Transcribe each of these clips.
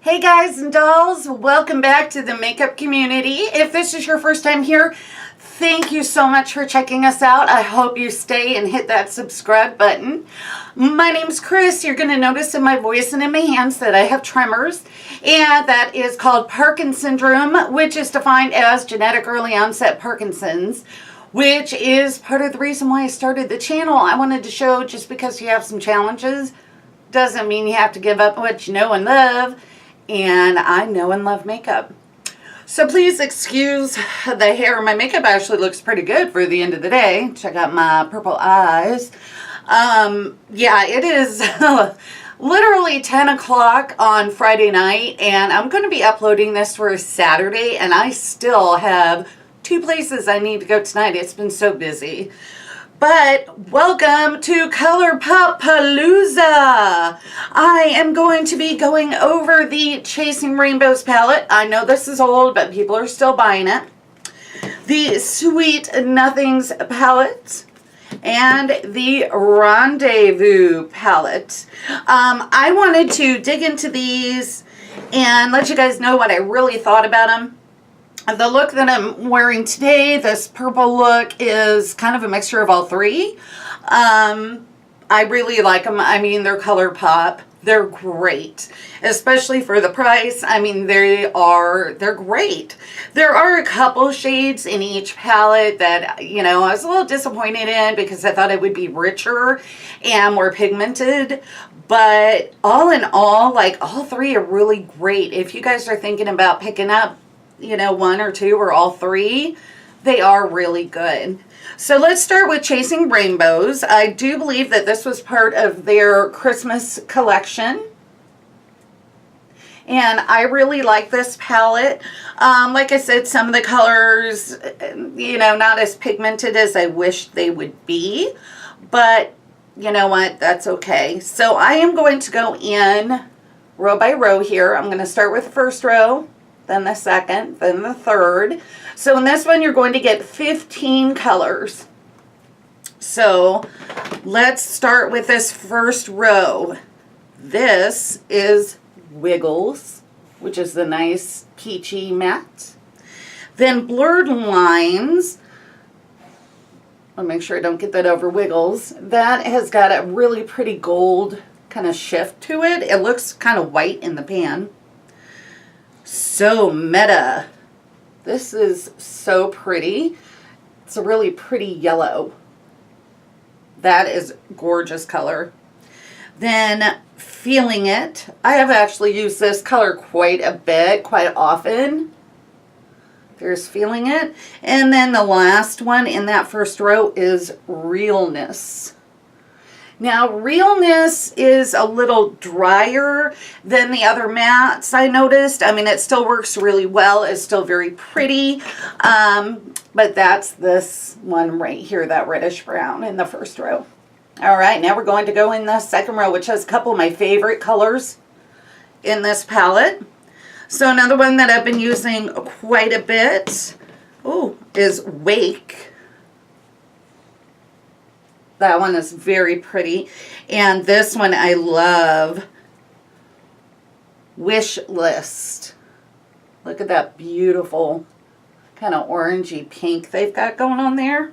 Hey guys and dolls, welcome back to the makeup community. If this is your first time here, thank you so much for checking us out. I hope you stay and hit that subscribe button. My name's Chris. You're going to notice in my voice and in my hands that I have tremors, and that is called Parkinson's syndrome, which is defined as genetic early onset Parkinson's, which is part of the reason why I started the channel. I wanted to show just because you have some challenges doesn't mean you have to give up what you know and love. And I know and love makeup. So please excuse the hair. My makeup actually looks pretty good for the end of the day. Check out my purple eyes. Yeah, it is literally 10 o'clock on Friday night, and I'm going to be uploading this for Saturday, and I still have 2 places I need to go tonight. It's been so busy. But welcome to ColourPop-apallooza. I am going to be going over the Chasing Rainbows palette. I know this is old, but people are still buying it. The Sweet Nothings palette and the Rendezvous palette. I wanted to dig into these and let you guys know what I really thought about them. The look that I'm wearing today, this purple look, is kind of a mixture of all three. I really like them. I mean, they're ColourPop. They're great, especially for the price. I mean, they're great. There are a couple shades in each palette that, you know, I was a little disappointed in because I thought it would be richer and more pigmented. But all in all, like, all three are really great. If you guys are thinking about picking up, you know, 1 or 2 or all 3, they are really good. So let's start with Chasing Rainbows. I do believe that this was part of their Christmas collection, and I really like this palette. Like I said, some of the colors, you know, not as pigmented as I wish they would be, but you know what, that's okay. So I am going to go in row by row here. I'm going to start with the first row, then the second, then the third. So in this one, you're going to get 15 colors. So let's start with this first row. This is Wiggles, which is the nice peachy matte. Then Blurred Lines. I'll make sure I don't get that over Wiggles. That has got a really pretty gold kind of shift to it. It looks kind of white in the pan. So Meta. This is so pretty. It's a really pretty yellow. That is gorgeous color. Then Feeling It. I have actually used this color quite a bit, quite often. There's Feeling It. And then the last one in that first row is Realness. Now, Realness is a little drier than the other mattes, I noticed. I mean, it still works really well. It's still very pretty. But that's this one right here, that reddish brown in the first row. All right, now we're going to go in the second row, which has a couple of my favorite colors in this palette. So another one that I've been using quite a bit is Wake. That one is very pretty. And this one I love. Wish List. Look at that beautiful kind of orangey pink they've got going on there.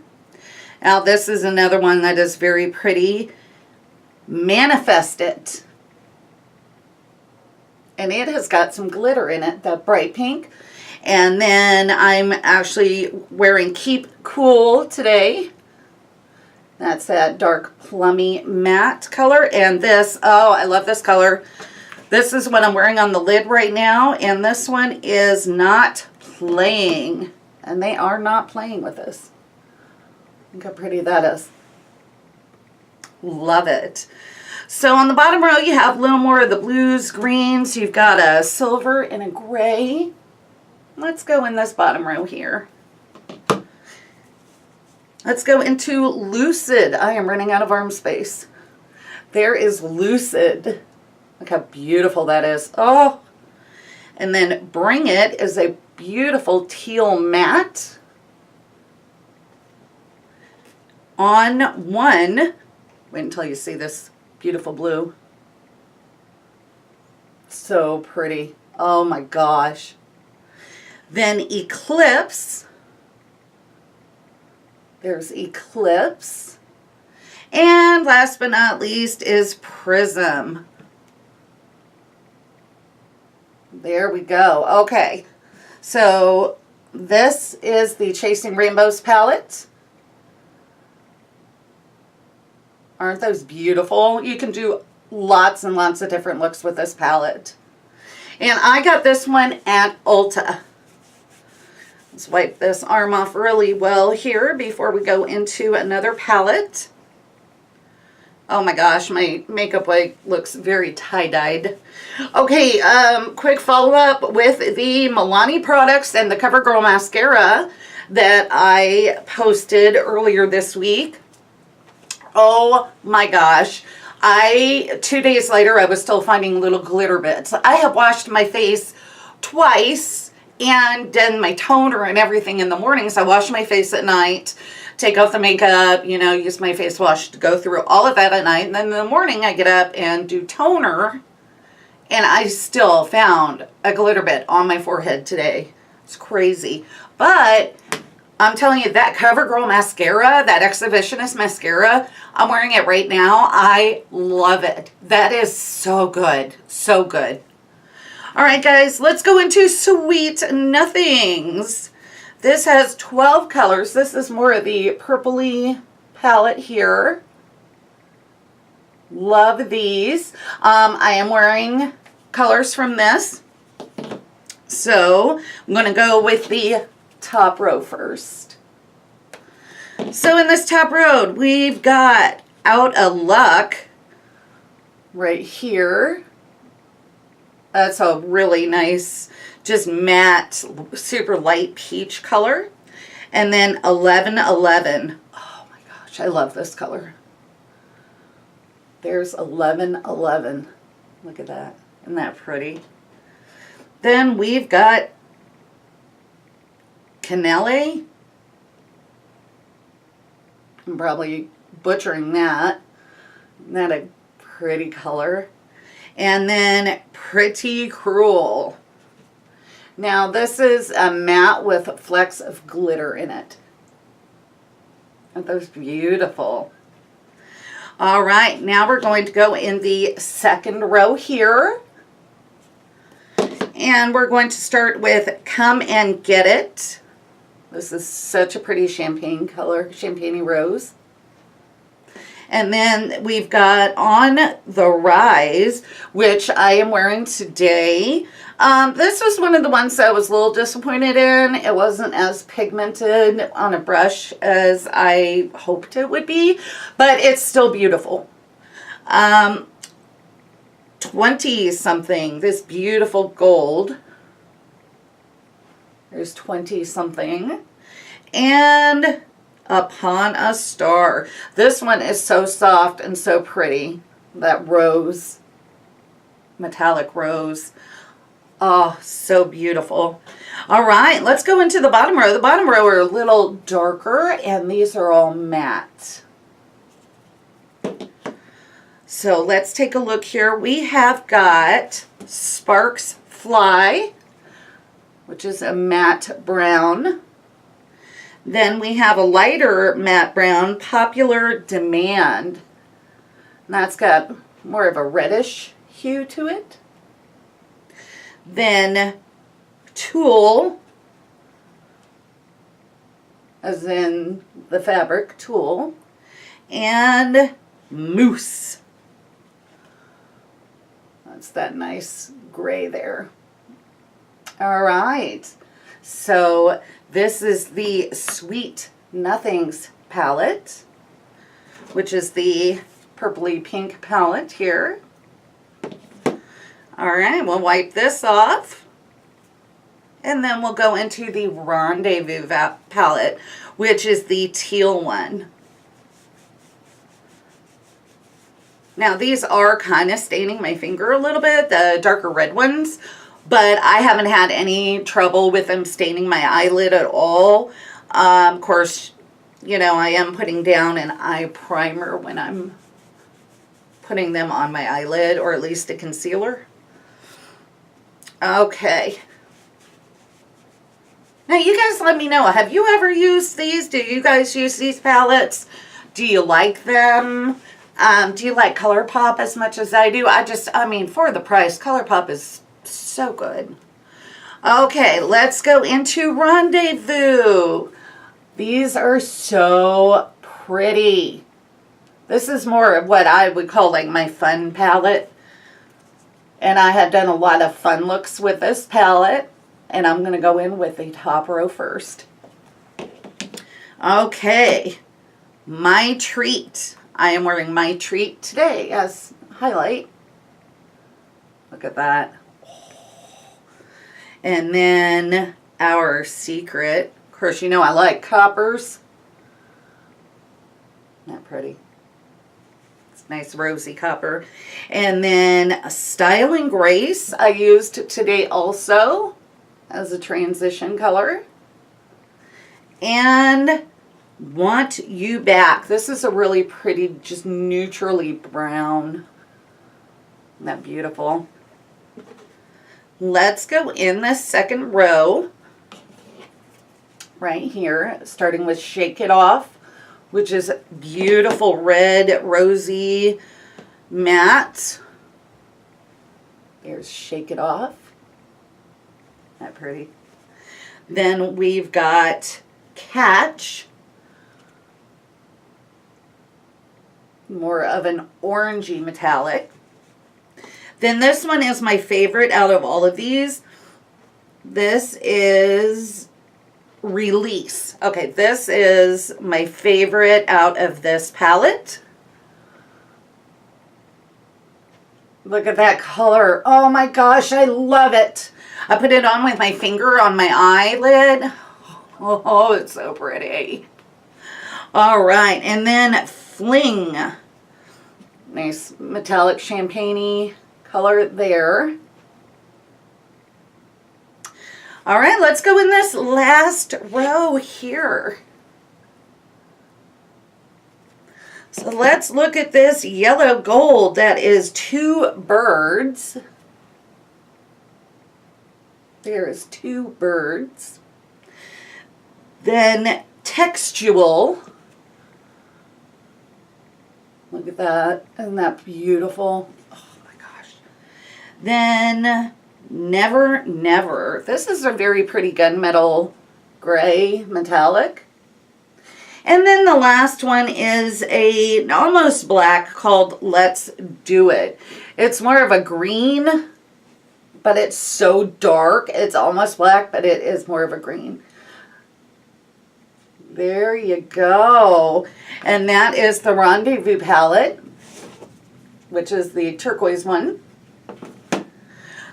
Now this is another one that is very pretty. Manifest It. And it has got some glitter in it, that bright pink. And then I'm actually wearing Keep Cool today. That's that dark plummy matte color. And this, oh, I love this color. This is what I'm wearing on the lid right now. And this one is Not Playing. And they are not playing with this. Look how pretty that is. Love it. So on the bottom row, you have a little more of the blues, greens. You've got a silver and a gray. Let's go in this bottom row here. Let's go into Lucid. I am running out of arm space. There is Lucid. Look how beautiful that is. Oh. And then Bring It is a beautiful teal matte. On One. Wait until you see this beautiful blue. So pretty. Oh my gosh. Then Eclipse. There's Eclipse. And last but not least is Prism. There we go. Okay. So this is the Chasing Rainbows palette. Aren't those beautiful? You can do lots and lots of different looks with this palette. And I got this one at Ulta. Let's wipe this arm off really well here before we go into another palette. Oh my gosh, my makeup wipe looks very tie-dyed. Okay, quick follow-up with the Milani products and the CoverGirl mascara that I posted earlier this week. Oh my gosh. 2 days later, I was still finding little glitter bits. I have washed my face twice and done my toner and everything in the mornings. I wash my face at night, take off the makeup, you know, use my face wash to go through all of that at night. And then in the morning, I get up and do toner. And I still found a glitter bit on my forehead today. It's crazy. But I'm telling you, that CoverGirl mascara, that Exhibitionist mascara, I'm wearing it right now. I love it. That is so good. So good. All right, guys, let's go into Sweet Nothings. This has 12 colors. This is more of the purpley palette here. Love these. I am wearing colors from this. So I'm going to go with the top row first. So in this top row, we've got Out of Luck right here. That's a really nice, just matte, super light peach color. And then 1111. Oh my gosh, I love this color. There's 1111. Look at that. Isn't that pretty? Then we've got Canele. I'm probably butchering that. Isn't that a pretty color? And then Pretty Cruel. Now this is a matte with flecks of glitter in it. Aren't those beautiful? All right, now we're going to go in the second row here. And we're going to start with Come and Get It. This is such a pretty champagne color, champagne rose. And then we've got On the Rise, which I am wearing today. This was one of the ones that I was a little disappointed in. It wasn't as pigmented on a brush as I hoped it would be, but it's still beautiful. 20 something, this beautiful gold. There's 20 something. And Upon a Star. This one is so soft and so pretty. That rose, metallic rose. Oh, so beautiful. All right, let's go into the bottom row. The bottom row are a little darker, and these are all matte. So let's take a look here. We have got Sparks Fly, which is a matte brown. Then we have a lighter matte brown, Popular Demand. And that's got more of a reddish hue to it. Then Tulle, as in the fabric, tulle. And Mousse. That's that nice gray there. All right. So this is the Sweet Nothings palette, which is the purpley pink palette here. All right, we'll wipe this off. And then we'll go into the Rendezvous palette, which is the teal one. Now these are kind of staining my finger a little bit, the darker red ones, but I haven't had any trouble with them staining my eyelid at all. Of course, you know, I am putting down an eye primer when I'm putting them on my eyelid, or at least a concealer. Okay. Now, you guys let me know. Have you ever used these? Do you guys use these palettes? Do you like them? Do you like ColourPop as much as I do? I mean, for the price, ColourPop is so good. Okay, let's go into Rendezvous. These are so pretty. This is more of what I would call like my fun palette. And I have done a lot of fun looks with this palette. And I'm going to go in with the top row first. Okay, My Treat. I am wearing My Treat today as highlight. Look at that. And then Our Secret. Of course, you know I like coppers. Isn't that pretty? It's nice rosy copper. And then Styling Grace I used today also as a transition color. And Want You Back. This is a really pretty, just neutrally brown. Isn't that beautiful? Let's go in the second row. Right here, starting with Shake It Off, which is beautiful red, rosy, matte. There's Shake It Off. Isn't that pretty? Then we've got Catch. More of an orangey metallic. Then this one is my favorite out of all of these. This is Release. Okay, this is my favorite out of this palette. Look at that color. Oh my gosh, I love it. I put it on with my finger on my eyelid. Oh, it's so pretty. All right, and then Fling. Nice metallic champagne-y color there. All right, let's go in this last row here. So let's look at this yellow gold. That is Two Birds. There's Two Birds. Then Textual. Look at that. Isn't that beautiful? Oh my gosh. Then Never Never. This is a very pretty gunmetal gray metallic. And then the last one is a almost black called Let's Do It. It's more of a green, but it's so dark. It's almost black, but it is more of a green. There you go. And that is the Rendezvous palette, which is the turquoise one.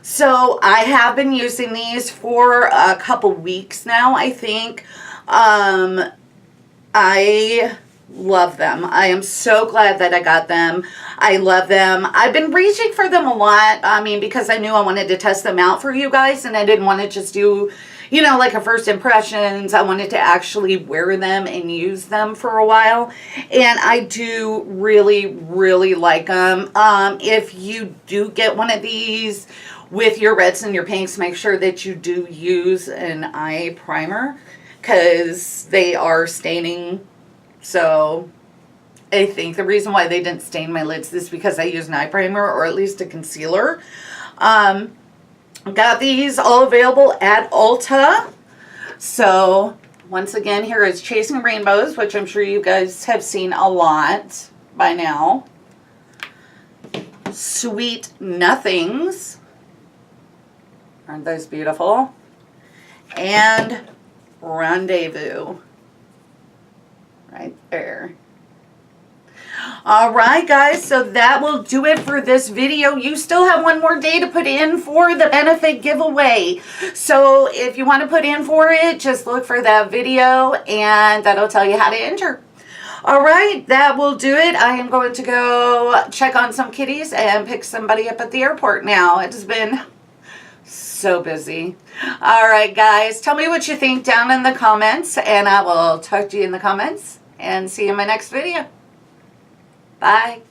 So I have been using these for a couple weeks now, I think. I love them. I am so glad that I got them. I love them. I've been reaching for them a lot. I mean, because I knew I wanted to test them out for you guys, and I didn't want to just do, you know, like a first impressions. I wanted to actually wear them and use them for a while. And I do really, really like them. If you do get one of these with your reds and your pinks, make sure that you do use an eye primer because they are staining. So I think the reason why they didn't stain my lids is because I use an eye primer or at least a concealer. Got these all available at Ulta. So once again, here is Chasing Rainbows, which I'm sure you guys have seen a lot by now. Sweet Nothings. Aren't those beautiful? And Rendezvous. Right there. All right, guys, so that will do it for this video. You still have one more day to put in for the benefit giveaway. So if you want to put in for it, just look for that video and that'll tell you how to enter. All right, that will do it. I am going to go check on some kitties and pick somebody up at the airport now. It's been so busy. All right, guys, tell me what you think down in the comments, and I will talk to you in the comments and see you in my next video. Bye.